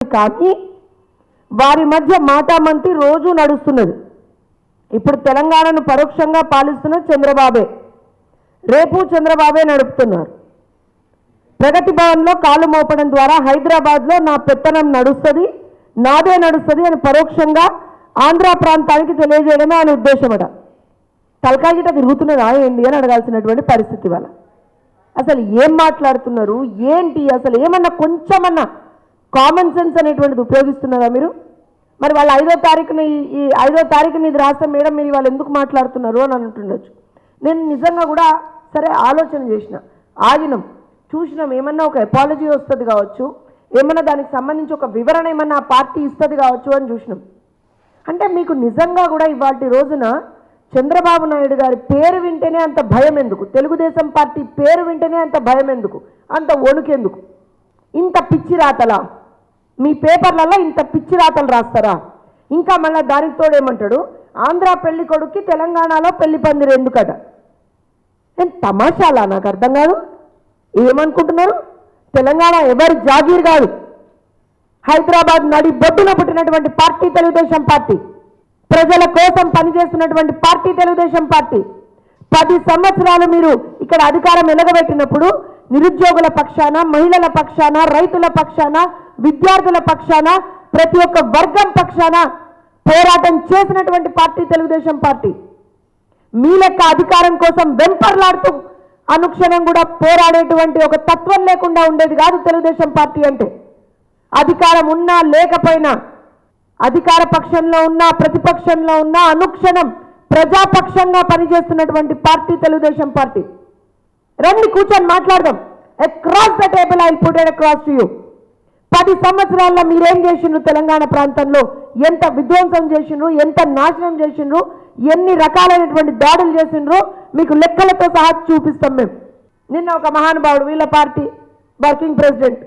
కానీ వారి మధ్య మాటామంతి రోజు నడుస్తున్నది. ఇప్పుడు తెలంగాణను పరోక్షంగా పాలిస్తున్న చంద్రబాబే, రేపు చంద్రబాబే నడుపుతున్నారు. ప్రగతి భవన్లో కాలు మోపడం ద్వారా హైదరాబాద్లో నా పెత్తనం నడుస్తుంది, నాదే నడుస్తుంది అని పరోక్షంగా ఆంధ్ర ప్రాంతానికి తెలియజేయడమే ఆయన ఉద్దేశమట. తలకాగిట తిరుగుతున్నదా ఏంటి అని అడగాల్సినటువంటి పరిస్థితి వల్ల అసలు ఏం మాట్లాడుతున్నారు ఏంటి, అసలు ఏమన్నా కొంచెమన్నా కామన్ సెన్స్ అనేటువంటిది ఉపయోగిస్తున్నారా మీరు? మరి వాళ్ళు 5వ తారీఖున ఈ 5వ తారీఖున ఇది రాస్తే మేడం మీరు వాళ్ళు ఎందుకు మాట్లాడుతున్నారు అని అంటుండొచ్చు. నేను నిజంగా కూడా సరే ఆలోచన చేసిన, ఆగినాం, చూసినాం, ఏమన్నా ఒక అపాలజీ వస్తుంది కావచ్చు, ఏమన్నా దానికి సంబంధించి ఒక వివరణ ఏమన్నా ఆ పార్టీ ఇస్తుంది కావచ్చు అని చూసినాం. అంటే మీకు నిజంగా కూడా ఇవాటి రోజున చంద్రబాబు నాయుడు గారి పేరు వింటేనే అంత భయం ఎందుకు? తెలుగుదేశం పార్టీ పేరు వింటేనే అంత భయం ఎందుకు? అంత వణుకెందుకు? ఇంత పిచ్చి రాతలా మీ పేపర్లలో? ఇంత పిచ్చి రాతలు రాస్తారా? ఇంకా మళ్ళీ దానికి తోడేమంటాడు, ఆంధ్ర పెళ్లి కొడుక్కి తెలంగాణలో పెళ్లి పందిరు ఎందుకట? నేను తమాషాలా? నాకు అర్థం కాదు. ఏమనుకుంటున్నారు? తెలంగాణ ఎవరి జాగీర్ కాదు, హైదరాబాద్ నడి బొడ్డున పుట్టినటువంటి పార్టీ తెలుగుదేశం పార్టీ, ప్రజల కోసం పనిచేస్తున్నటువంటి పార్టీ తెలుగుదేశం పార్టీ. 10 సంవత్సరాలు మీరు ఇక్కడ అధికారం ఎలగబెట్టినప్పుడు నిరుద్యోగుల పక్షాన, మహిళల పక్షాన, రైతుల పక్షాన, విద్యార్థుల పక్షాన, ప్రతి ఒక్క వర్గం పక్షాన పోరాటం చేసినటువంటి పార్టీ తెలుగుదేశం పార్టీ. మీ లెక్క అధికారం కోసం వెంపర్లాడుతూ అనుక్షణం కూడా పోరాడేటువంటి ఒక తత్వం లేకుండా ఉండేది కాదు తెలుగుదేశం పార్టీ అంటే. అధికారం ఉన్నా లేకపోయినా, అధికార పక్షంలో ఉన్నా ప్రతిపక్షంలో ఉన్నా అనుక్షణం ప్రజాపక్షంగా పనిచేస్తున్నటువంటి పార్టీ తెలుగుదేశం పార్టీ. రండి కూర్చొని మాట్లాడదాం. Across the table I will put it across to you. 10 సంవత్సరాల్లో మీరేం చేసిండ్రు? తెలంగాణ ప్రాంతంలో ఎంత విధ్వంసం చేసిండ్రు, ఎంత నాశనం చేసిండ్రు, ఎన్ని రకాలైనటువంటి దాడులు చేసిండ్రు మీకు లెక్కలతో సహా చూపిస్తాం మేము. నిన్న ఒక మహానుభావుడు, వీళ్ళ పార్టీ వర్కింగ్ ప్రెసిడెంట్